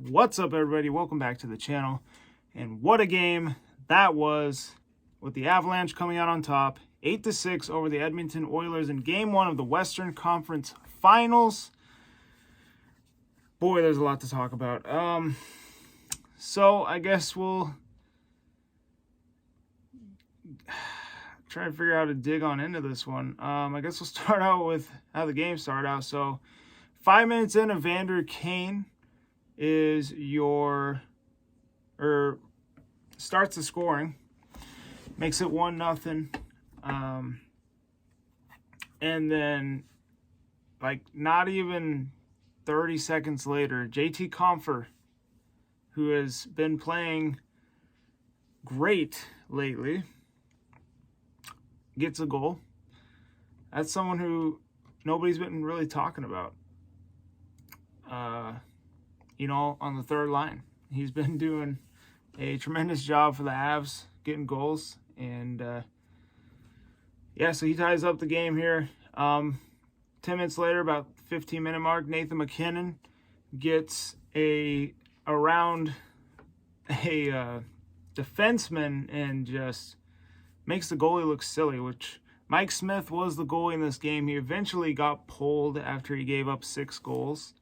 What's up, everybody? Welcome back to the channel. And what a game that was, with the Avalanche coming out on top 8-6 over the Edmonton Oilers in game 1 of the Western Conference Finals. Boy, there's a lot to talk about. So I guess we'll try to figure out how to dig on into this one. I guess we'll start out with how the game started out. So 5 minutes in, Evander Kane is starts the scoring, makes it 1-0, and then like not even 30 seconds later, JT Compher, who has been playing great lately, gets a goal. That's someone who nobody's been really talking about. On the third line. He's been doing a tremendous job for the Avs, getting goals. And, so he ties up the game here. 10 minutes later, about 15-minute mark, Nathan MacKinnon gets around a defenseman and just makes the goalie look silly, which Mike Smith was the goalie in this game. He eventually got pulled after he gave up 6 goals.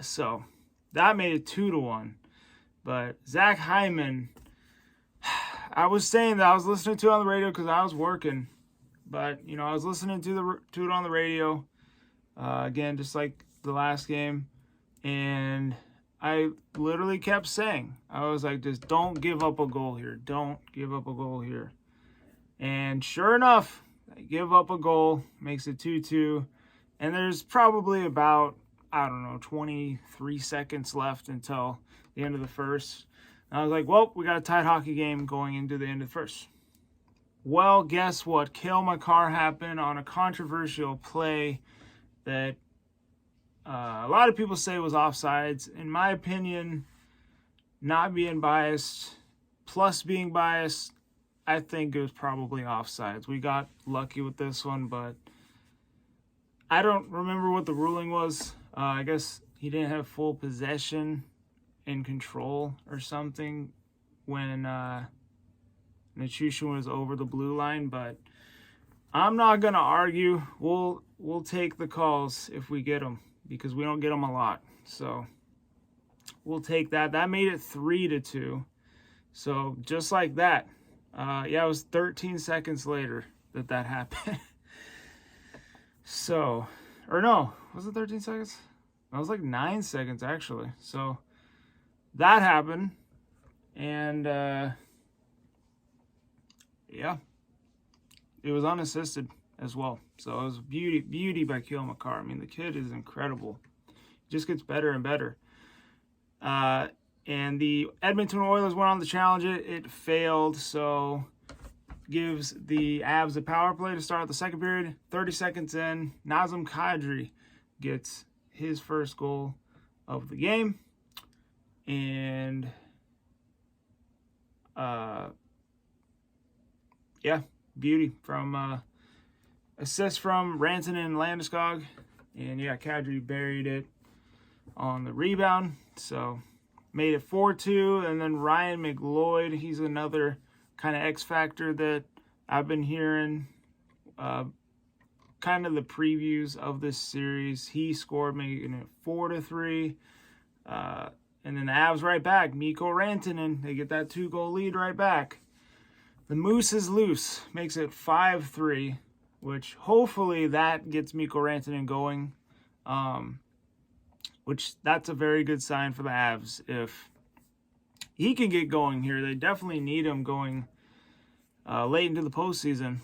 So that made it 2-1. But Zach Hyman, I was saying that I was listening to it on the radio because I was working. But, I was listening to it on the radio, again, just like the last game. And I literally kept saying, I was like, just don't give up a goal here. Don't give up a goal here. And sure enough, I give up a goal, makes it 2-2. And there's probably about, 23 seconds left until the end of the first. And I was like, well, we got a tight hockey game going into the end of the first. Well, guess what? Cale Makar happened on a controversial play that a lot of people say was offsides. In my opinion, not being biased, plus being biased, I think it was probably offsides. We got lucky with this one, but I don't remember what the ruling was. I guess he didn't have full possession and control or something when Nichushkin was over the blue line, but I'm not going to argue. We'll take the calls if we get them, because we don't get them a lot. So we'll take that. That made it 3-2. So just like that. It was 13 seconds later that happened. So, or no, was it 13 seconds? It was like 9 seconds, actually. So that happened. And, it was unassisted as well. So it was beauty by Cale Makar. I mean, the kid is incredible. He just gets better and better. And the Edmonton Oilers went on to challenge it. It failed, so gives the Avs a power play to start the second period. 30 seconds in, Nazem Kadri gets his first goal of the game. And, beauty from assist from Rantanen and Landeskog. And, Kadri buried it on the rebound. So, made it 4-2. And then Ryan McLeod, he's another kind of X factor that I've been hearing, kind of the previews of this series. He scored, making it 4-3. And then the Avs right back, Mikko Rantanen, they get that 2-goal lead right back. The Moose is loose, makes it 5-3, which hopefully that gets Mikko Rantanen going, which that's a very good sign for the Avs. If he can get going here, they definitely need him going late into the postseason,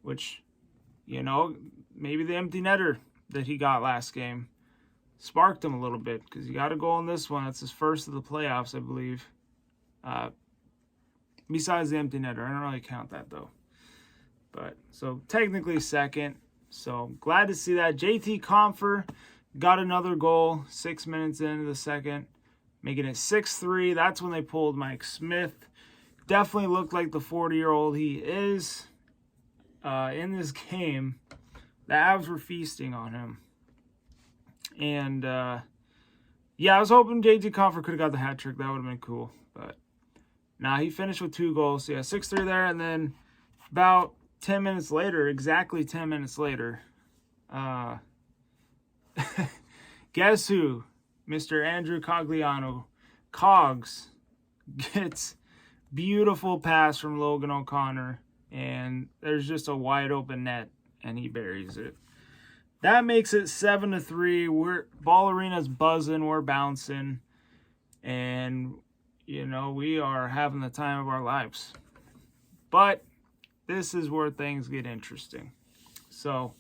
which, maybe the empty netter that he got last game sparked him a little bit, because he got a goal in this one. That's his first of the playoffs, I believe. Besides the empty netter. I don't really count that, though. But, so, technically second. So, glad to see that. JT Compher got another goal 6 minutes into the second, making it 6-3. That's when they pulled Mike Smith. Definitely looked like the 40-year-old he is. In this game, the Avs were feasting on him. And, yeah, I was hoping JT Compher could have got the hat trick. That would have been cool. But, nah, he finished with 2 goals. So, yeah, 6-3 there. And then about 10 minutes later, exactly 10 minutes later, guess who? Mr. Andrew Cogliano, Cogs, gets beautiful pass from Logan O'Connor, and there's just a wide open net, and he buries it. That makes it 7-3. We're Ball Arena's buzzing, we're bouncing, and we are having the time of our lives. But this is where things get interesting. So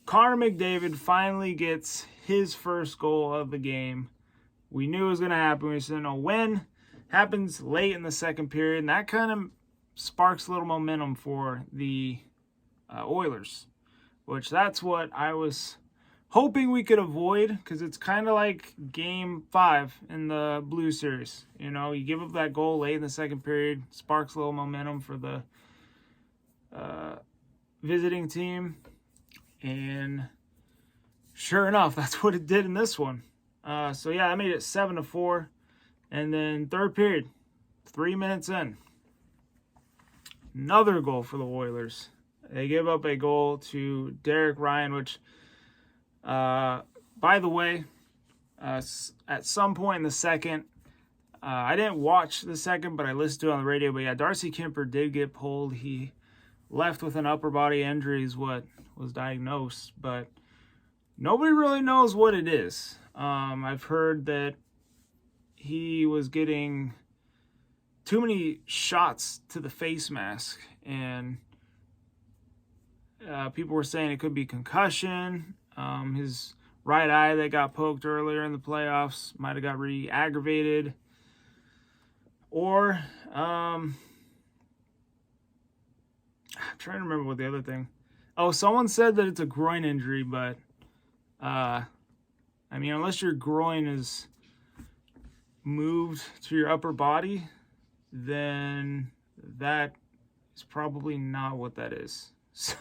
Connor McDavid finally gets his first goal of the game. We knew it was going to happen. We just didn't know when. Happens late in the second period, and that kind of sparks a little momentum for the Oilers, which that's what I was hoping we could avoid, because it's kind of like Game 5 in the Blue Series. You give up that goal late in the second period, sparks a little momentum for the visiting team, and sure enough, that's what it did in this one. So yeah, I made it 7-4, and then third period, 3 minutes in, another goal for the Oilers. They give up a goal to Derek Ryan, which, by the way, at some point in the second, I didn't watch the second, but I listened to it on the radio. But yeah, Darcy Kemper did get pulled. He left with an upper body injury is what was diagnosed, but nobody really knows what it is. I've heard that he was getting too many shots to the face mask, and people were saying it could be concussion. His right eye that got poked earlier in the playoffs might have got re-aggravated. Or, I'm trying to remember what the other thing. Oh, someone said that it's a groin injury, but unless your groin is moved to your upper body, then that is probably not what that is. So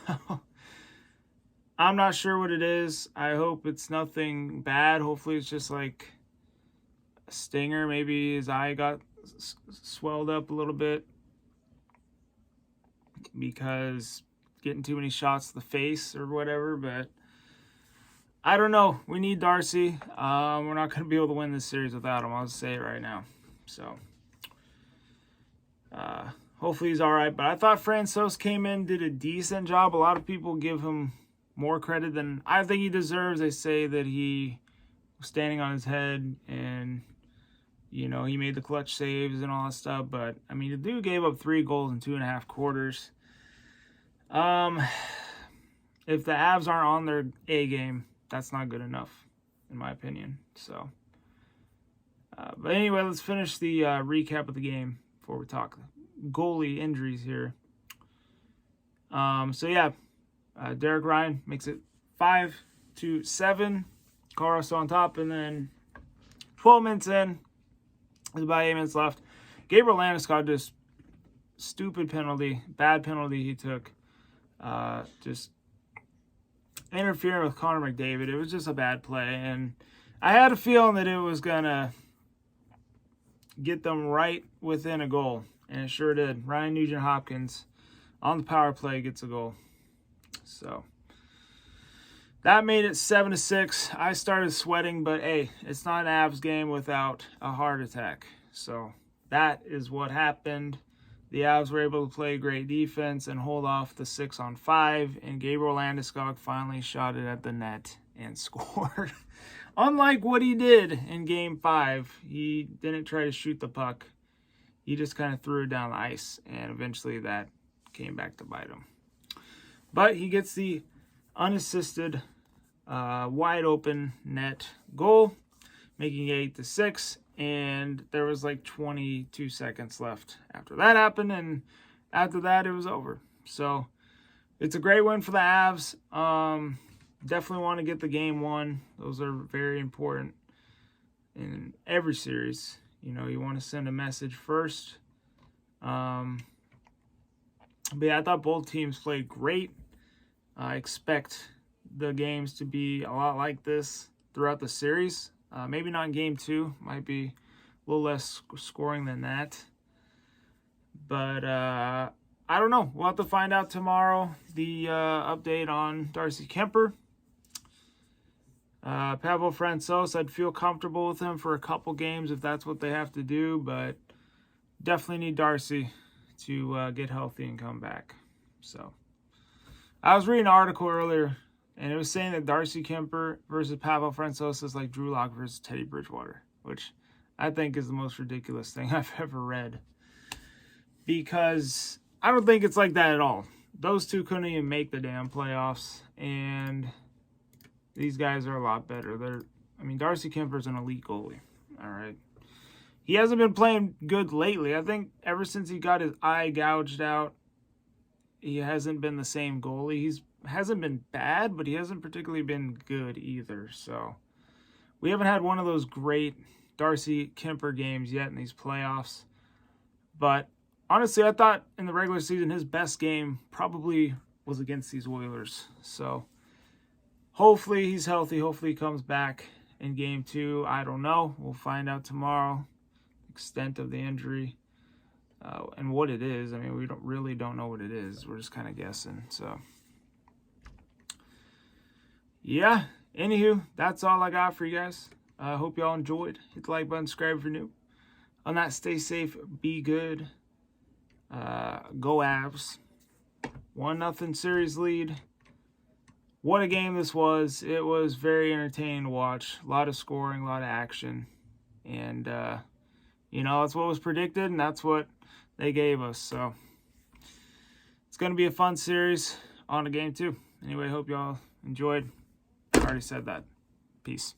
I'm not sure what it is. I hope it's nothing bad. Hopefully it's just like a stinger. Maybe his eye got swelled up a little bit because getting too many shots to the face or whatever, but I don't know. We need Darcy. We're not going to be able to win this series without him. I'll just say it right now. So, hopefully he's all right. But I thought Francouz came in, did a decent job. A lot of people give him more credit than I think he deserves. They say that he was standing on his head and, he made the clutch saves and all that stuff. But, the dude gave up 3 goals in 2.5 quarters. If the Avs aren't on their A game, that's not good enough, in my opinion. So, but anyway, let's finish the recap of the game before we talk goalie injuries here. Derek Ryan makes it 5-7. Colorado on top, and then 12 minutes in, there's about 8 minutes left. Gabriel Landeskog just bad penalty he took. Just interfering with Connor McDavid. It was just a bad play, and I had a feeling that it was gonna get them right within a goal, and it sure did. Ryan Nugent-Hopkins on the power play gets a goal. So that made it 7-6. I started sweating, but hey, it's not an Avs game without a heart attack. So that is what happened. The Avs were able to play great defense and hold off the 6-on-5, and Gabriel Landeskog finally shot it at the net and scored. Unlike what he did in Game 5, he didn't try to shoot the puck. He just kind of threw it down the ice, and eventually that came back to bite him. But he gets the unassisted, wide open net goal, making it 8-6. And there was like 22 seconds left after that happened, and after that it was over. So it's a great win for the Avs. Definitely want to get the game won. Those are very important in every series. You want to send a message first. But yeah, I thought both teams played great. I expect the games to be a lot like this throughout the series. Maybe not in game 2. Might be a little less scoring than that. But I don't know. We'll have to find out tomorrow. The update on Darcy Kuemper. Pavel Francouz, I'd feel comfortable with him for a couple games if that's what they have to do. But definitely need Darcy to get healthy and come back. So I was reading an article earlier, and it was saying that Darcy Kuemper versus Pavel Francouz is like Drew Lock versus Teddy Bridgewater, which I think is the most ridiculous thing I've ever read. Because I don't think it's like that at all. Those two couldn't even make the damn playoffs, and these guys are a lot better. Darcy Kuemper's an elite goalie, all right? He hasn't been playing good lately. I think ever since he got his eye gouged out, he hasn't been the same goalie. He hasn't been bad, but he hasn't particularly been good either. So we haven't had one of those great Darcy Kuemper games yet in these playoffs. But honestly, I thought in the regular season his best game probably was against these Oilers. So hopefully he's healthy. Hopefully he comes back in game 2. I don't know. We'll find out tomorrow. Extent of the injury and what it is. We don't know what it is. We're just kind of guessing. So yeah, anywho, that's all I got for you guys. I hope y'all enjoyed. Hit the like button, subscribe if you're new. On that, stay safe, be good. Go Avs. 1-0 series lead. What a game this was. It was very entertaining to watch. A lot of scoring, a lot of action. And that's what was predicted, and that's what they gave us. So it's going to be a fun series on to game 2. Anyway, hope y'all enjoyed. I already said that. Peace.